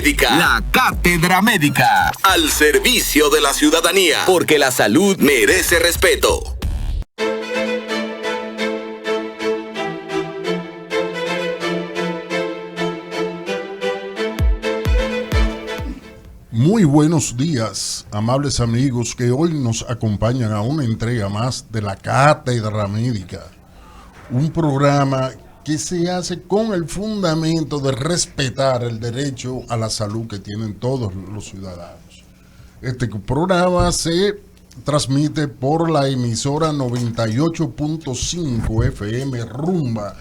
La Cátedra Médica, al servicio de la ciudadanía, porque la salud merece respeto. Muy buenos días, amables amigos que hoy nos acompañan a una entrega más de la Cátedra Médica, un programa que se hace con el fundamento de respetar el derecho a la salud que tienen todos los ciudadanos. Este programa se transmite por la emisora 98.5 FM Rumba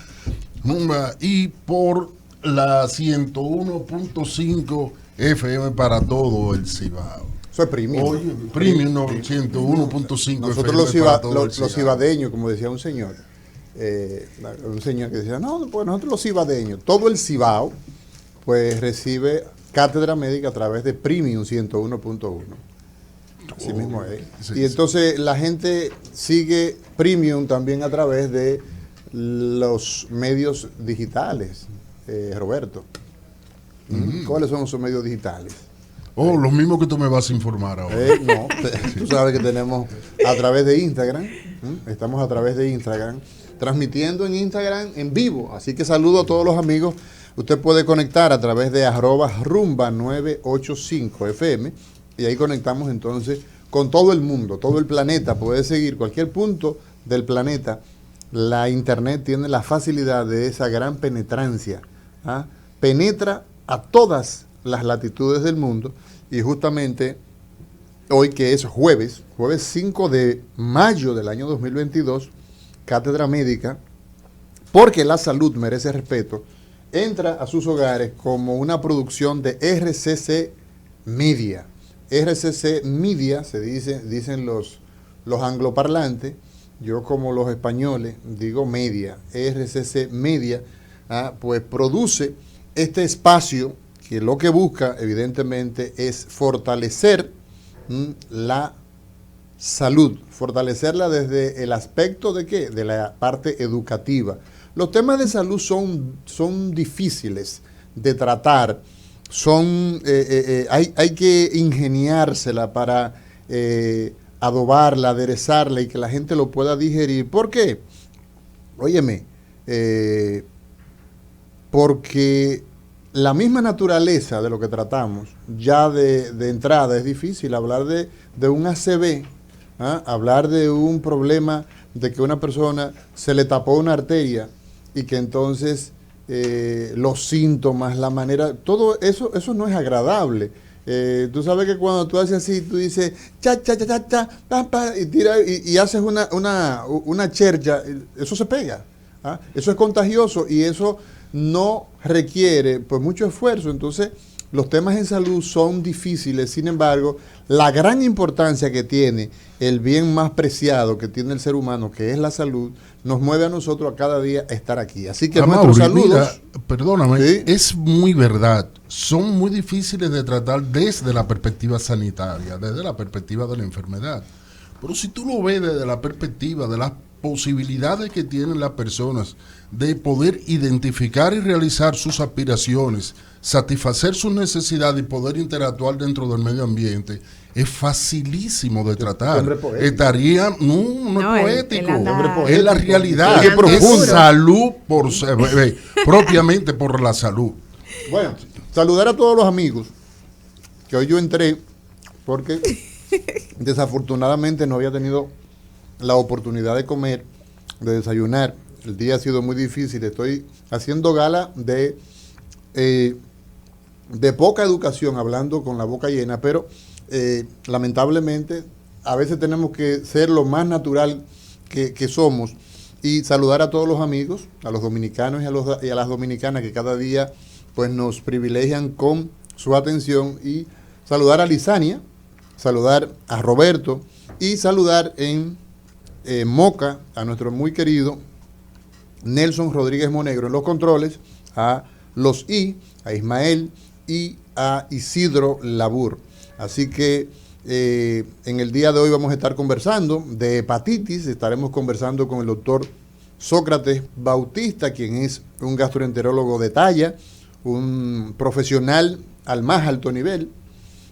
y por la 101.5 FM para todo el Cibao. Eso es premium. Oye, premium 101.5 Nosotros los cibadeños, como decía un señor que decía, no, pues nosotros los cibadeños, todo el Cibao, pues recibe cátedra médica a través de Premium 101.1. Así mismo es. Sí, y entonces la gente sigue Premium también a través de los medios digitales, Roberto. ¿Cuáles son esos medios digitales? Los mismos que tú me vas a informar ahora. No, tú sabes que tenemos a través de Instagram, estamos a través de Instagram, transmitiendo en Instagram en vivo, así que saludo a todos los amigos. Usted puede conectar a través de @rumba985fm y ahí conectamos entonces con todo el mundo, todo el planeta. Puede seguir cualquier punto del planeta. La internet tiene la facilidad de esa gran penetrancia, penetra a todas las latitudes del mundo, y justamente hoy, que es jueves 5 de mayo del año 2022, Cátedra Médica, porque la salud merece respeto, entra a sus hogares como una producción de RCC Media. RCC Media, dicen los angloparlantes, yo como los españoles digo media. RCC Media, pues produce este espacio que lo que busca evidentemente es fortalecer la salud, fortalecerla desde el aspecto de ¿qué? De la parte educativa. Los temas de salud son difíciles de tratar, hay que ingeniársela para adobarla, aderezarla y que la gente lo pueda digerir. ¿Por qué? Óyeme, porque la misma naturaleza de lo que tratamos, ya de entrada es difícil hablar de un ACV, hablar de un problema de que una persona se le tapó una arteria y que entonces los síntomas, la manera, todo eso no es agradable. Tú sabes que cuando tú haces así, tú dices cha, cha, cha, cha, cha, pa, pa, y haces una chercha, eso se pega. Eso es contagioso y eso no requiere pues mucho esfuerzo. Entonces los temas en salud son difíciles. Sin embargo, la gran importancia que tiene el bien más preciado que tiene el ser humano, que es la salud, nos mueve a nosotros a cada día estar aquí. Así que nuestros saludos. Mira, perdóname, ¿sí? Es muy verdad. Son muy difíciles de tratar desde la perspectiva sanitaria, desde la perspectiva de la enfermedad. Pero si tú lo ves desde la perspectiva de las posibilidades que tienen las personas de poder identificar y realizar sus aspiraciones, satisfacer sus necesidades y poder interactuar dentro del medio ambiente, es facilísimo de tratar. Estaría, no es poético, es la realidad, es salud propiamente por la salud. Bueno, saludar a todos los amigos, que hoy yo entré porque desafortunadamente no había tenido la oportunidad de comer, de desayunar. El día ha sido muy difícil. Estoy haciendo gala de poca educación, hablando con la boca llena, pero lamentablemente a veces tenemos que ser lo más natural que somos y saludar a todos los amigos, a los dominicanos y a las dominicanas que cada día pues nos privilegian con su atención, y saludar a Lisania, saludar a Roberto y saludar en Moca a nuestro muy querido Nelson Rodríguez Monegro en los controles, a Ismael y a Isidro Labur. Así que en el día de hoy vamos a estar conversando de hepatitis. Estaremos conversando con el doctor Sócrates Bautista, quien es un gastroenterólogo de talla, un profesional al más alto nivel,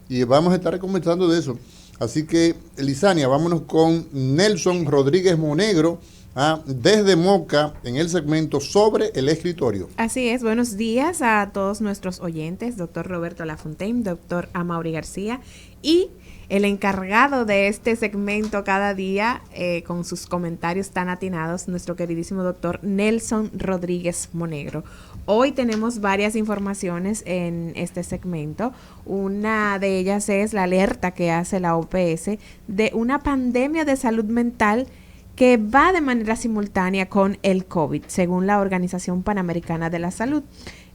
y vamos a estar conversando de eso. Así que, Lisania, vámonos con Nelson Rodríguez Monegro, desde Moca, en el segmento sobre el escritorio. Así es, buenos días a todos nuestros oyentes, doctor Roberto Lafontaine, doctor Amaury García, y el encargado de este segmento cada día, con sus comentarios tan atinados, nuestro queridísimo doctor Nelson Rodríguez Monegro. Hoy tenemos varias informaciones en este segmento. Una de ellas es la alerta que hace la OPS de una pandemia de salud mental que va de manera simultánea con el COVID, según la Organización Panamericana de la Salud.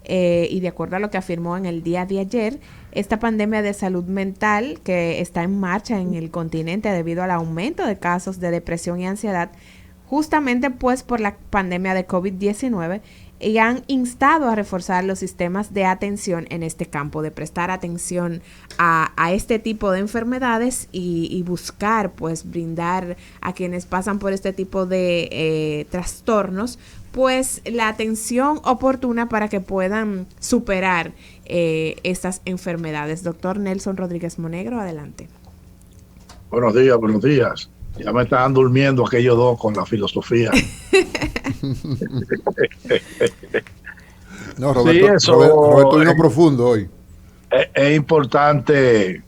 Y de acuerdo a lo que afirmó en el día de ayer, esta pandemia de salud mental que está en marcha en el continente debido al aumento de casos de depresión y ansiedad, justamente pues por la pandemia de COVID-19, y han instado a reforzar los sistemas de atención en este campo, de prestar atención a este tipo de enfermedades y buscar pues brindar a quienes pasan por este tipo de trastornos pues la atención oportuna para que puedan superar estas enfermedades. Doctor Nelson Rodríguez Monegro, adelante. Buenos días, buenos días. Ya me estaban durmiendo aquellos dos con la filosofía. No, Roberto, sí, Roberto vino profundo hoy. Es importante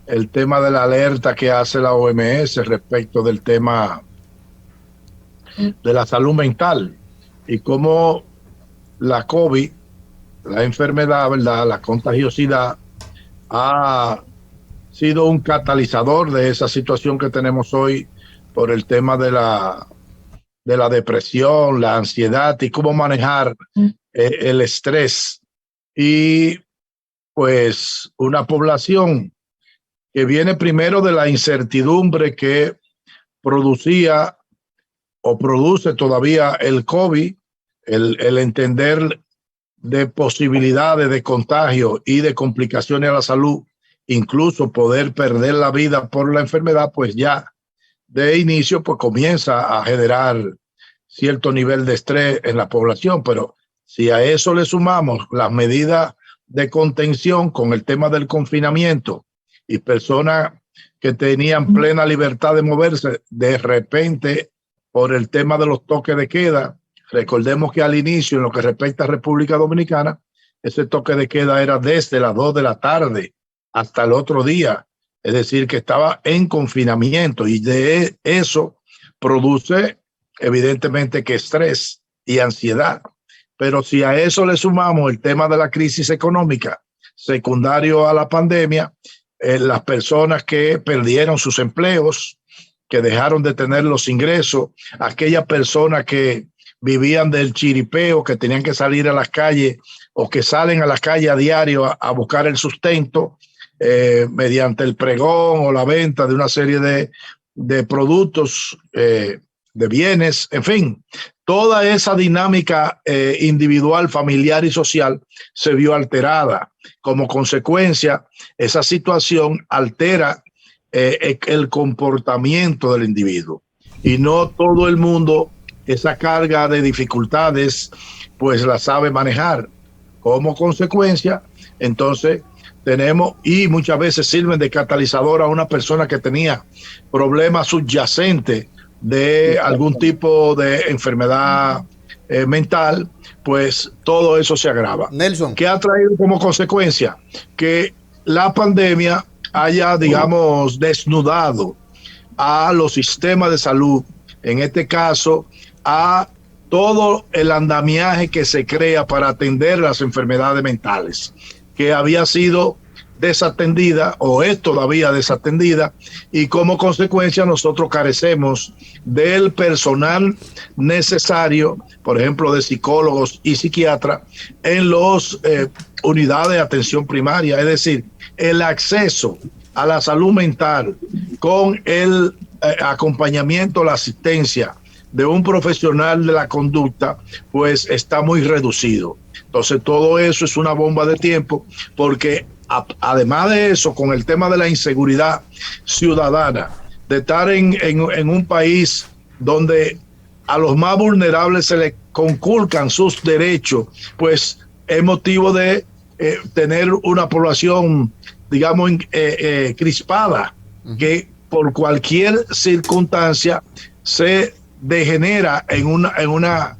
el tema de la alerta que hace la OMS respecto del tema de la salud mental y cómo la COVID, la enfermedad, ¿verdad?, la contagiosidad ha sido un catalizador de esa situación que tenemos hoy por el tema de la depresión, la ansiedad y cómo manejar el estrés. Y pues una población que viene primero de la incertidumbre que producía o produce todavía el COVID, el entender de posibilidades de contagio y de complicaciones a la salud, incluso poder perder la vida por la enfermedad, pues ya de inicio pues comienza a generar cierto nivel de estrés en la población. Pero si a eso le sumamos las medidas de contención con el tema del confinamiento y personas que tenían plena libertad de moverse, de repente por el tema de los toques de queda, recordemos que al inicio, en lo que respecta a República Dominicana, ese toque de queda era desde las 2 de la tarde hasta el otro día, es decir, que estaba en confinamiento, y de eso produce evidentemente que estrés y ansiedad. Pero si a eso le sumamos el tema de la crisis económica secundario a la pandemia, las personas que perdieron sus empleos, que dejaron de tener los ingresos, aquellas personas que vivían del chiripeo, que tenían que salir a las calles o que salen a las calles a diario a buscar el sustento, mediante el pregón o la venta de una serie de productos, de bienes, en fin, toda esa dinámica individual, familiar y social se vio alterada. Como consecuencia, esa situación altera el comportamiento del individuo, y no todo el mundo esa carga de dificultades pues la sabe manejar. Como consecuencia, entonces tenemos, y muchas veces sirven de catalizador a una persona que tenía problemas subyacentes de algún tipo de enfermedad mental, pues todo eso se agrava. Nelson, ¿qué ha traído como consecuencia? Que la pandemia haya, digamos, desnudado a los sistemas de salud, en este caso a todo el andamiaje que se crea para atender las enfermedades mentales, que había sido desatendida o es todavía desatendida, y como consecuencia nosotros carecemos del personal necesario, por ejemplo de psicólogos y psiquiatras en las unidades de atención primaria. Es decir, el acceso a la salud mental con el acompañamiento, la asistencia de un profesional de la conducta, pues está muy reducido. Entonces todo eso es una bomba de tiempo, porque además de eso, con el tema de la inseguridad ciudadana, de estar en un país donde a los más vulnerables se les conculcan sus derechos, pues es motivo de tener una población, digamos, crispada, que por cualquier circunstancia se degenera en una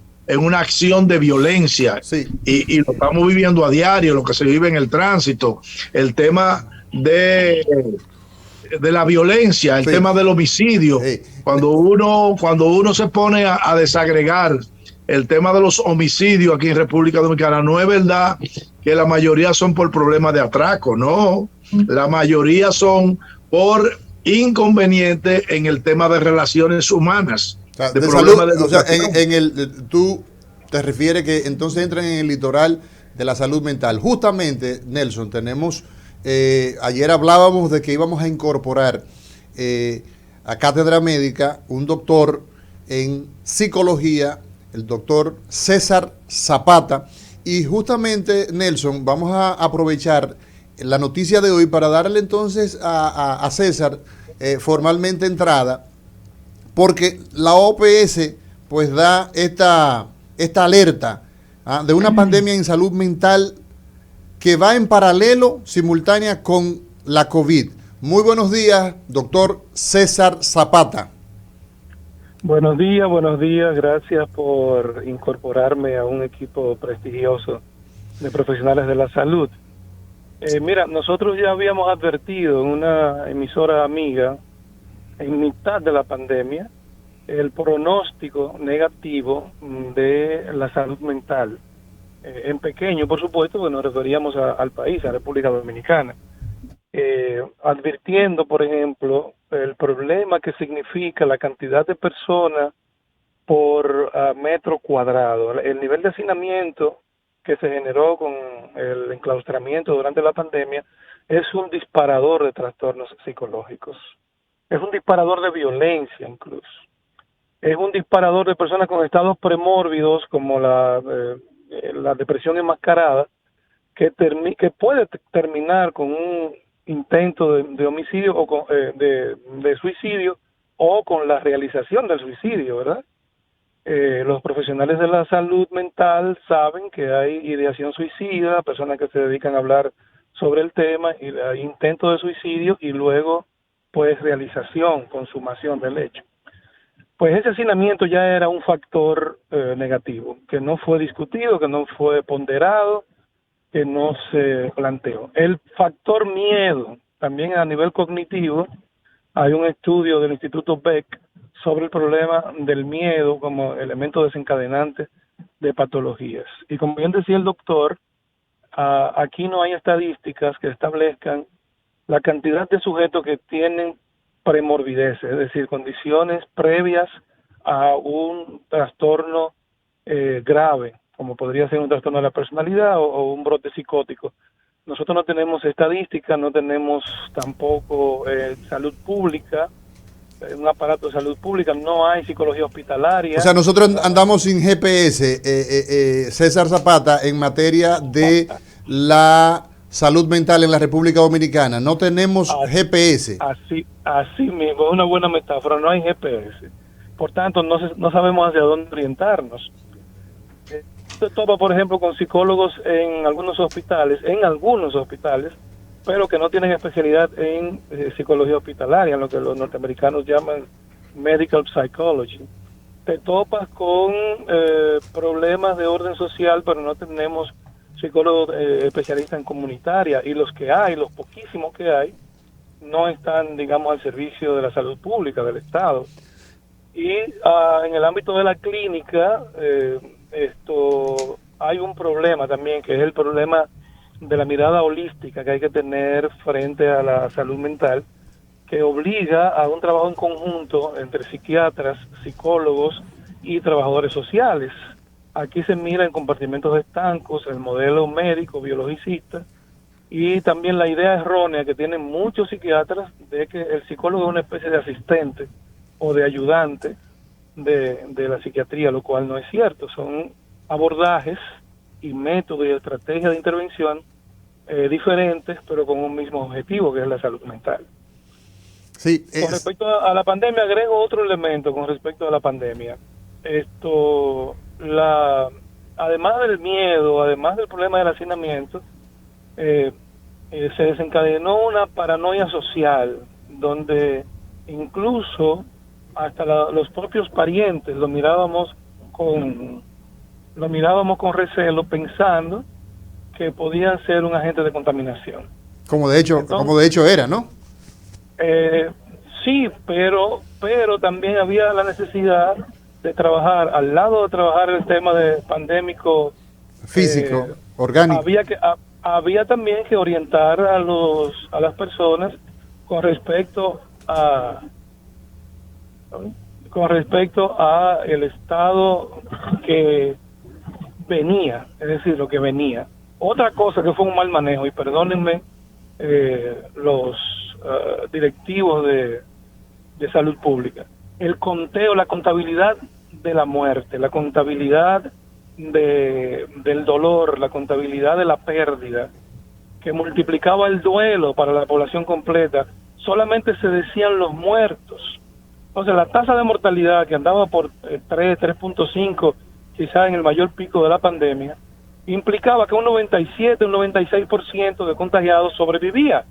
acción de violencia. Sí. Y lo estamos viviendo a diario, lo que se vive en el tránsito, el tema de la violencia, el tema del homicidio. Cuando uno se pone a desagregar el tema de los homicidios aquí en República Dominicana, no es verdad que la mayoría son por problemas de atraco, no. La mayoría son por inconvenientes en el tema de relaciones humanas. O sea, de salud, o sea, tú te refieres que entonces entran en el litoral de la salud mental. Justamente, Nelson, tenemos, ayer hablábamos de que íbamos a incorporar a Cátedra Médica un doctor en psicología, el doctor César Zapata, y justamente, Nelson, vamos a aprovechar la noticia de hoy para darle entonces a César formalmente entrada, porque la OPS pues da esta alerta de una pandemia en salud mental que va en paralelo, simultánea con la COVID. Muy buenos días, doctor César Zapata. Buenos días, gracias por incorporarme a un equipo prestigioso de profesionales de la salud. Mira, nosotros ya habíamos advertido en una emisora amiga, en mitad de la pandemia, el pronóstico negativo de la salud mental. En pequeño, por supuesto, que nos referíamos al país, a República Dominicana. Advirtiendo, por ejemplo, el problema que significa la cantidad de personas por metro cuadrado. El nivel de hacinamiento que se generó con el enclaustramiento durante la pandemia es un disparador de trastornos psicológicos. Es un disparador de violencia incluso. Es un disparador de personas con estados premórbidos como la depresión enmascarada que puede terminar con un intento de homicidio o de suicidio o con la realización del suicidio, ¿verdad? Los profesionales de la salud mental saben que hay ideación suicida, personas que se dedican a hablar sobre el tema, y hay intento de suicidio y luego pues realización, consumación del hecho. Pues ese hacinamiento ya era un factor negativo, que no fue discutido, que no fue ponderado, que no se planteó. El factor miedo, también a nivel cognitivo, hay un estudio del Instituto Beck sobre el problema del miedo como elemento desencadenante de patologías. Y como bien decía el doctor, aquí no hay estadísticas que establezcan la cantidad de sujetos que tienen premorbideces, es decir, condiciones previas a un trastorno grave, como podría ser un trastorno de la personalidad o un brote psicótico. Nosotros no tenemos estadísticas, no tenemos tampoco salud pública, un aparato de salud pública, no hay psicología hospitalaria. O sea, nosotros andamos sin GPS, César Zapata, en materia de la salud mental en la República Dominicana. No tenemos GPS. Así mismo, una buena metáfora, no hay GPS. Por tanto, no sabemos hacia dónde orientarnos. Esto topa, por ejemplo, con psicólogos en algunos hospitales, pero que no tienen especialidad en psicología hospitalaria, en lo que los norteamericanos llaman medical psychology. Te topas con problemas de orden social, pero no tenemos psicólogos especialistas en comunitaria, y los que hay, los poquísimos que hay, no están, digamos, al servicio de la salud pública, del Estado. Y en el ámbito de la clínica, hay un problema también, que es el problema de la mirada holística que hay que tener frente a la salud mental, que obliga a un trabajo en conjunto entre psiquiatras, psicólogos y trabajadores sociales. Aquí se mira en compartimentos estancos el modelo médico, biologicista, y también la idea errónea que tienen muchos psiquiatras de que el psicólogo es una especie de asistente o de ayudante de la psiquiatría, lo cual no es cierto. Son abordajes y métodos y estrategias de intervención diferentes, pero con un mismo objetivo, que es la salud mental. Sí, con respecto a la pandemia, agrego otro elemento con respecto a la pandemia. Además del miedo, además del problema del hacinamiento, se desencadenó una paranoia social, donde incluso hasta los propios parientes lo mirábamos con recelo, pensando que podían ser un agente de contaminación. Como de hecho era, ¿no? Sí, pero también había la necesidad de trabajar, al lado de trabajar el tema de pandémico físico, orgánico. Había también que orientar a las personas con respecto a el estado que venía, es decir, lo que venía. Otra cosa que fue un mal manejo, y perdónenme los directivos de salud pública, el conteo, la contabilidad de la muerte, la contabilidad del dolor, la contabilidad de la pérdida, que multiplicaba el duelo para la población completa. Solamente se decían los muertos. Entonces la tasa de mortalidad, que andaba por 3.5, quizás en el mayor pico de la pandemia, implicaba que un 97, un 96% de contagiados sobrevivía.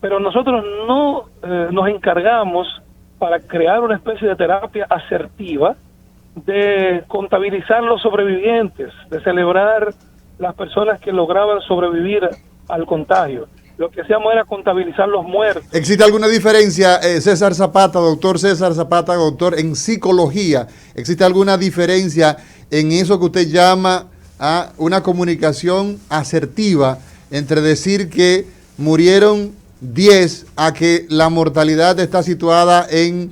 Pero nosotros no nos encargamos, para crear una especie de terapia asertiva, de contabilizar los sobrevivientes, de celebrar las personas que lograban sobrevivir al contagio. Lo que hacíamos era contabilizar los muertos. ¿Existe alguna diferencia, César Zapata, doctor César Zapata, doctor, en psicología? ¿Existe alguna diferencia en eso que usted llama a una comunicación asertiva entre decir que murieron 10 a que la mortalidad está situada en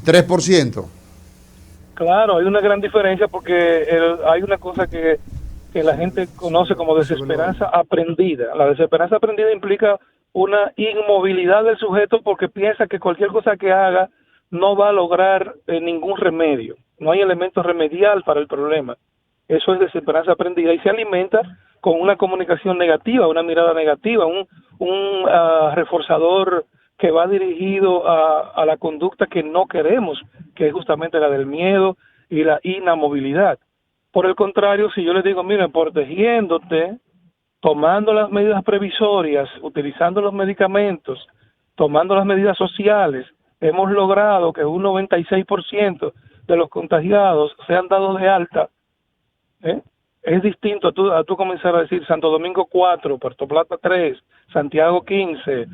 3%? Claro, hay una gran diferencia, porque hay una cosa que la gente conoce como desesperanza aprendida. La desesperanza aprendida implica una inmovilidad del sujeto porque piensa que cualquier cosa que haga no va a lograr ningún remedio. No hay elemento remedial para el problema. Eso es desesperanza aprendida, y se alimenta con una comunicación negativa, una mirada negativa, un reforzador que va dirigido a la conducta que no queremos, que es justamente la del miedo y la inamovilidad. Por el contrario, si yo les digo, miren, protegiéndote, tomando las medidas previsorias, utilizando los medicamentos, tomando las medidas sociales, hemos logrado que un 96% de los contagiados sean dados de alta. Es distinto a tú comenzar a decir Santo Domingo 4, Puerto Plata 3, Santiago 15,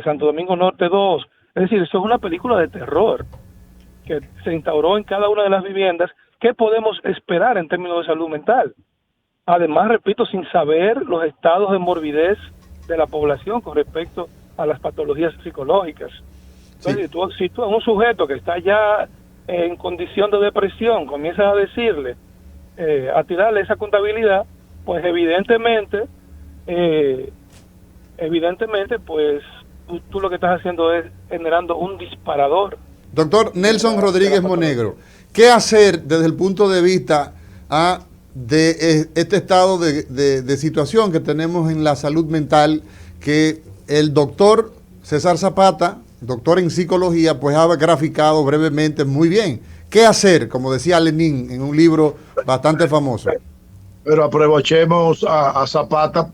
Santo Domingo Norte 2. Es decir, eso es una película de terror que se instauró en cada una de las viviendas. ¿Qué podemos esperar en términos de salud mental? Además, repito, sin saber los estados de morbidez de la población con respecto a las patologías psicológicas. Entonces, sí. Si tú a un sujeto que está ya en condición de depresión comienzas a decirle, a tirarle esa contabilidad, pues evidentemente, pues tú lo que estás haciendo es generando un disparador. Doctor Nelson Rodríguez Monegro, ¿qué hacer desde el punto de vista de este estado de situación que tenemos en la salud mental, que el doctor César Zapata, doctor en psicología, pues ha graficado brevemente muy bien? ¿Qué hacer? Como decía Lenin en un libro bastante famoso. Pero aprovechemos a Zapata,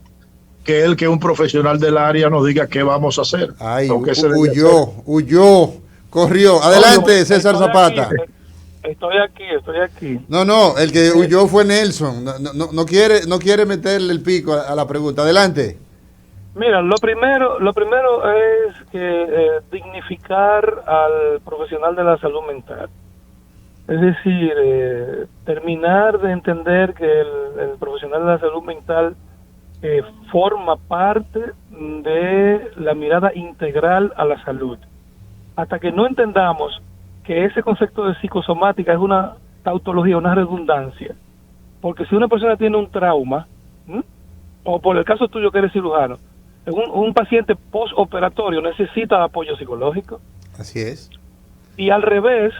que él, que es un profesional del área, nos diga qué vamos a hacer. Ay, huyó, corrió. Adelante, César Zapata. Estoy aquí. No, el que huyó fue Nelson. No quiere meterle el pico a la pregunta. Adelante. Mira, lo primero es que dignificar al profesional de la salud mental. Es decir, terminar de entender que el profesional de la salud mental forma parte de la mirada integral a la salud. Hasta que no entendamos que ese concepto de psicosomática es una tautología, una redundancia, porque si una persona tiene un trauma, o por el caso tuyo que eres cirujano, un paciente postoperatorio necesita apoyo psicológico. Así es. Y al revés,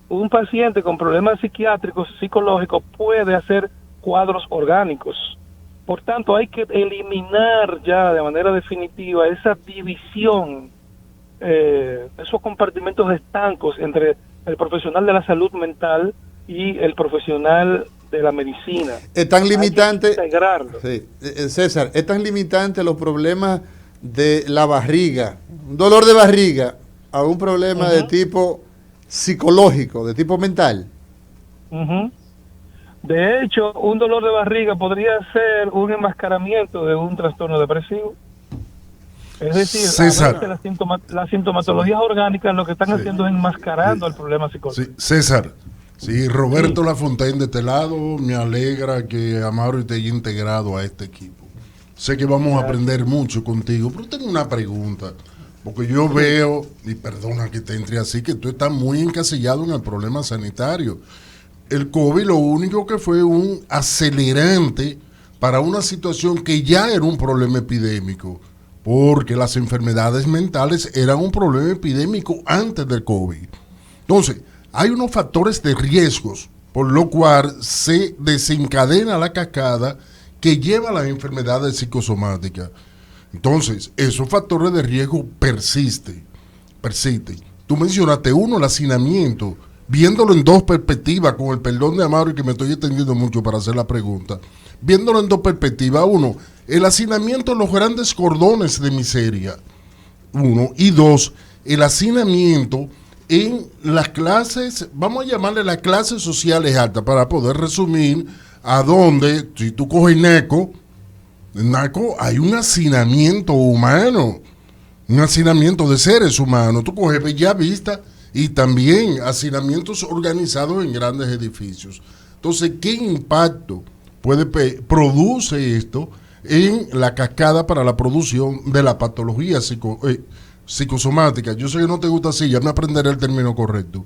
un paciente con problemas psiquiátricos, psicológicos, puede hacer cuadros orgánicos. Por tanto, hay que eliminar ya de manera definitiva esa división, esos compartimentos estancos entre el profesional de la salud mental y el profesional de la medicina. Es tan limitante, hay que integrarlo. sí, César, es tan limitante los problemas de la barriga, un dolor de barriga, a un problema de tipo psicológico, de tipo mental. Ujú. De hecho, un dolor de barriga podría ser un enmascaramiento de un trastorno depresivo. Es decir, César. a veces las sintomatologías orgánicas lo que están haciendo es enmascarando el problema psicológico. Sí, César, sí, Roberto Lafontaine de este lado, me alegra que Amaury te haya integrado a este equipo. Sé que vamos a aprender mucho contigo, pero tengo una pregunta, porque yo veo, y perdona que te entre así, que tú estás muy encasillado en el problema sanitario. El COVID lo único que fue un acelerante para una situación que ya era un problema epidémico, porque las enfermedades mentales eran un problema epidémico antes del COVID. Entonces, hay unos factores de riesgos, por lo cual se desencadena la cascada que lleva a las enfermedades psicosomáticas. Entonces, esos factores de riesgo persisten. Tú mencionaste uno, el hacinamiento, viéndolo en dos perspectivas, con el perdón de Amaury que me estoy extendiendo mucho para hacer la pregunta, viéndolo en dos perspectivas. Uno, el hacinamiento en los grandes cordones de miseria. Uno. Y dos, el hacinamiento en las clases, vamos a llamarle las clases sociales altas, para poder resumir a donde, si tú coges NACO, hay un hacinamiento humano, un hacinamiento de seres humanos. Tú coges Bellavista y también hacinamientos organizados en grandes edificios. Entonces, ¿qué impacto produce esto en la cascada para la producción de la patología psicosomática? Yo sé que no te gusta así, ya me aprenderé el término correcto.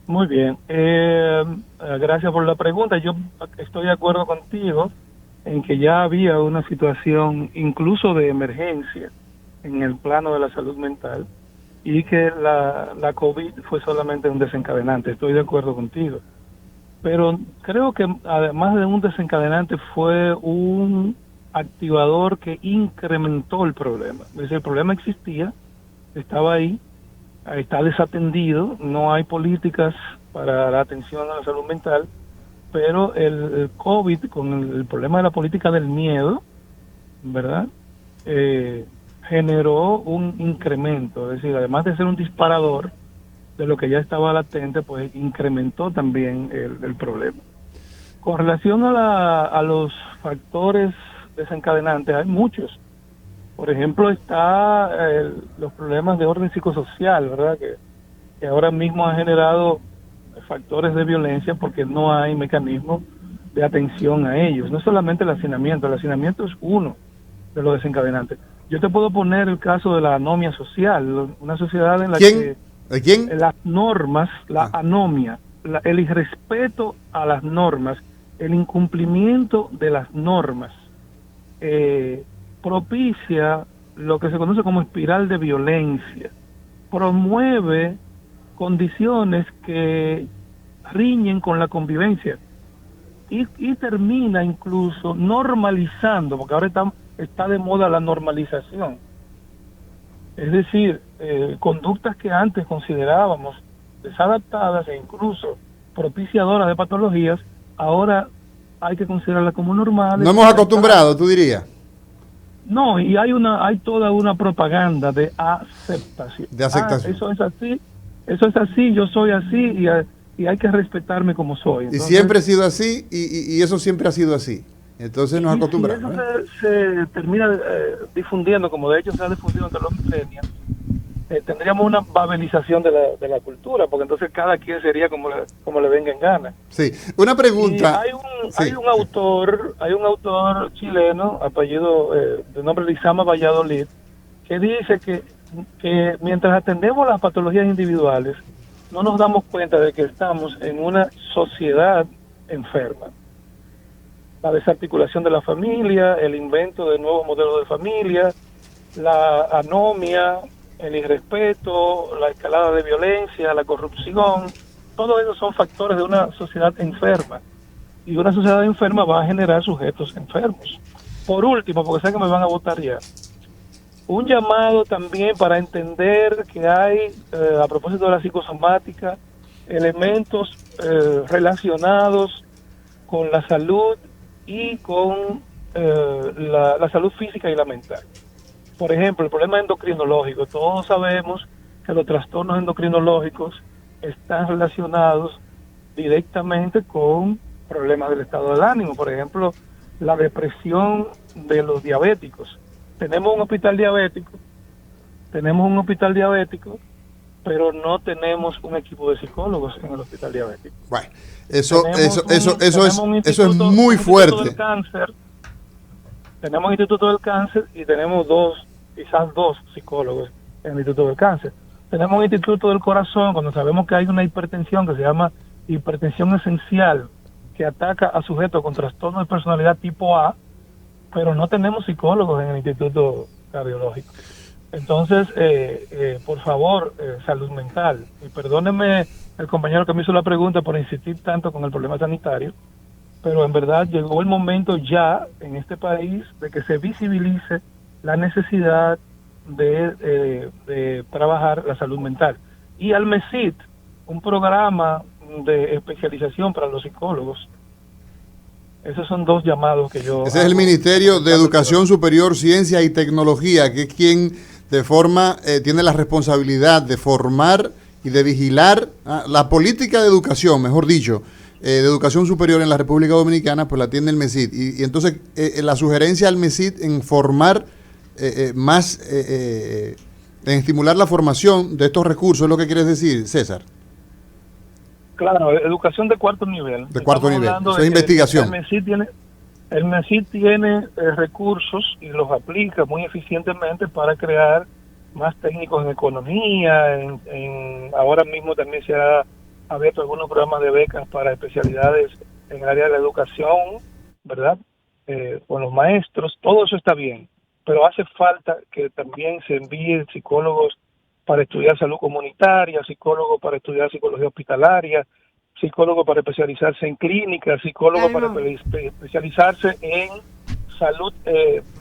Muy bien. Gracias por la pregunta. Yo estoy de acuerdo contigo en que ya había una situación incluso de emergencia en el plano de la salud mental y que la COVID fue solamente un desencadenante. Estoy de acuerdo contigo. Pero creo que además de un desencadenante fue un activador que incrementó el problema. Es decir, el problema existía, estaba ahí, está desatendido, no hay políticas para la atención a la salud mental, pero el COVID, con el problema de la política del miedo, ¿verdad? Generó un incremento, es decir, además de ser un disparador de lo que ya estaba latente, pues incrementó también el problema. Con relación a los factores desencadenantes, hay muchos. Por ejemplo, está los problemas de orden psicosocial, ¿verdad? Que ahora mismo han generado factores de violencia porque no hay mecanismo de atención a ellos. No solamente el hacinamiento es uno de los desencadenantes. Yo te puedo poner el caso de la anomia social, una sociedad en la que ¿De quién? las normas, la anomia, el irrespeto a las normas, el incumplimiento de las normas, propicia lo que se conoce como espiral de violencia, promueve condiciones que riñen con la convivencia y termina incluso normalizando, porque ahora está de moda la normalización. Es decir, conductas que antes considerábamos desadaptadas e incluso propiciadoras de patologías, ahora hay que considerarlas como normales. No hemos acostumbrado, tú dirías. No, y hay toda una propaganda de aceptación. De aceptación. Eso es así, yo soy así y hay que respetarme como soy. Entonces, y siempre ha sido así y eso siempre ha sido así. Entonces nos acostumbramos. Si eso se termina difundiendo, como de hecho se ha difundido entre los millennials, tendríamos una babelización de la cultura, porque entonces cada quien sería como le venga en gana. Sí, una pregunta. Hay un autor chileno, apellido de nombre Lizama Valladolid, que dice que mientras atendemos las patologías individuales, no nos damos cuenta de que estamos en una sociedad enferma. La desarticulación de la familia, el invento de nuevos modelos de familia, la anomia, el irrespeto, la escalada de violencia, la corrupción, todos esos son factores de una sociedad enferma. Y una sociedad enferma va a generar sujetos enfermos. Por último, porque sé que me van a votar ya, un llamado también para entender que hay, a propósito de la psicosomática, elementos relacionados con la salud y con la salud física y la mental. Por ejemplo, el problema endocrinológico. Todos sabemos que los trastornos endocrinológicos están relacionados directamente con problemas del estado del ánimo. Por ejemplo, la depresión de los diabéticos. Tenemos un hospital diabético, pero no tenemos un equipo de psicólogos en el hospital diabético. Bueno, eso es muy fuerte. Tenemos un Instituto del Cáncer y tenemos quizás dos psicólogos en el Instituto del Cáncer. Tenemos un Instituto del Corazón cuando sabemos que hay una hipertensión que se llama hipertensión esencial, que ataca a sujetos con trastorno de personalidad tipo A, pero no tenemos psicólogos en el Instituto Cardiológico. Entonces, por favor, salud mental. Y perdóneme el compañero que me hizo la pregunta por insistir tanto con el problema sanitario, pero en verdad llegó el momento ya en este país de que se visibilice la necesidad de trabajar la salud mental. Y al MESIT, un programa de especialización para los psicólogos. Esos son dos llamados que yo... Ese es el Ministerio de Educación Superior, Ciencia y Tecnología, que es quien tiene la responsabilidad de formar y de vigilar la política de educación, mejor dicho, de educación superior en la República Dominicana, pues la tiene el MESIT. Y entonces la sugerencia al MESIT en formar más, en estimular la formación de estos recursos, es lo que quieres decir, César. Claro, educación de cuarto nivel. De cuarto nivel, eso es investigación. El MESIT tiene recursos y los aplica muy eficientemente para crear más técnicos en economía. Ahora mismo también se ha abierto algunos programas de becas para especialidades en el área de la educación, ¿verdad? Con los maestros, todo eso está bien, pero hace falta que también se envíen psicólogos para estudiar salud comunitaria, psicólogo para estudiar psicología hospitalaria, psicólogo para especializarse en clínica, psicólogo para especializarse en salud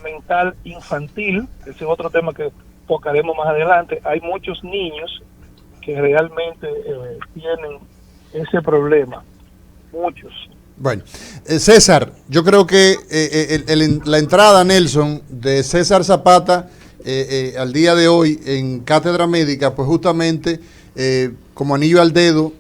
mental infantil. Ese es otro tema que tocaremos más adelante. Hay muchos niños que realmente tienen ese problema, muchos. Bueno, César, yo creo que la entrada, Nelson, de César Zapata al día de hoy en Cátedra Médica, pues justamente como anillo al dedo,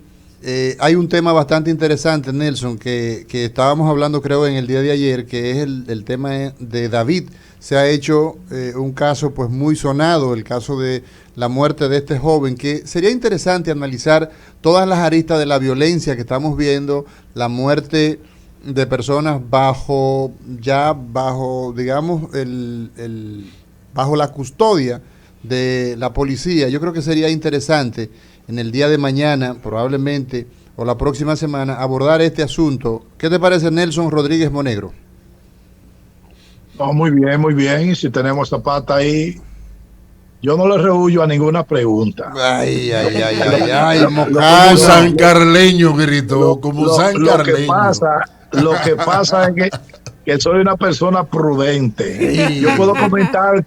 hay un tema bastante interesante, Nelson, que estábamos hablando creo en el día de ayer, que es el tema de David. Se ha hecho un caso pues muy sonado, el caso de la muerte de este joven, que sería interesante analizar todas las aristas de la violencia que estamos viendo, la muerte de personas bajo digamos, bajo la custodia de la policía. Yo creo que sería interesante en el día de mañana, probablemente, o la próxima semana, abordar este asunto. ¿Qué te parece, Nelson Rodríguez Monegro? No, muy bien, muy bien. Y si tenemos Zapata ahí, yo no le rehuyo a ninguna pregunta. Ay, como San Carleño gritó, como San Carleño. Lo que pasa es que soy una persona prudente. Yo puedo comentar,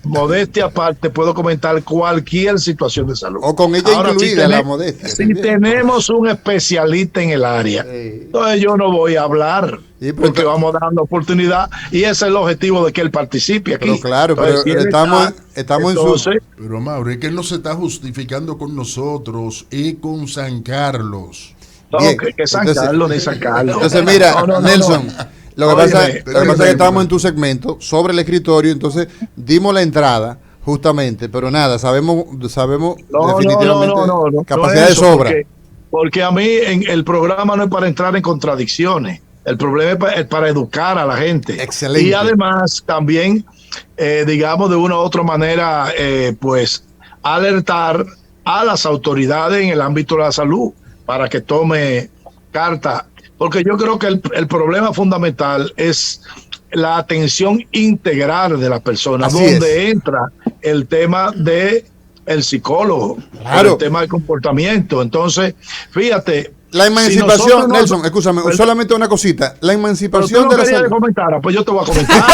modestia aparte, puedo comentar cualquier situación de salud. O con ella ahora, incluida la modestia. Si tenemos un especialista en el área, entonces yo no voy a hablar, porque vamos dando oportunidad y ese es el objetivo de que él participe aquí. Pero claro, entonces, pero estamos entonces, en su... Pero Mauro, es que él no se está justificando con nosotros y con San Carlos. No, que San Carlos ni San Carlos. Entonces mira, Nelson... Lo que pasa es que estamos en tu segmento sobre el escritorio, entonces dimos la entrada justamente, pero nada, sabemos definitivamente capacidad de sobra. Porque a mí el programa no es para entrar en contradicciones, el problema es para educar a la gente. Excelente. Y además también, digamos de una u otra manera, pues alertar a las autoridades en el ámbito de la salud para que tome carta. Porque yo creo que el problema fundamental es la atención integral de la persona, donde entra el tema de el psicólogo, el tema del comportamiento. Entonces, fíjate. La emancipación, Nelson, escúchame, solamente una cosita. La emancipación de la salud. Pues yo te voy a comentar.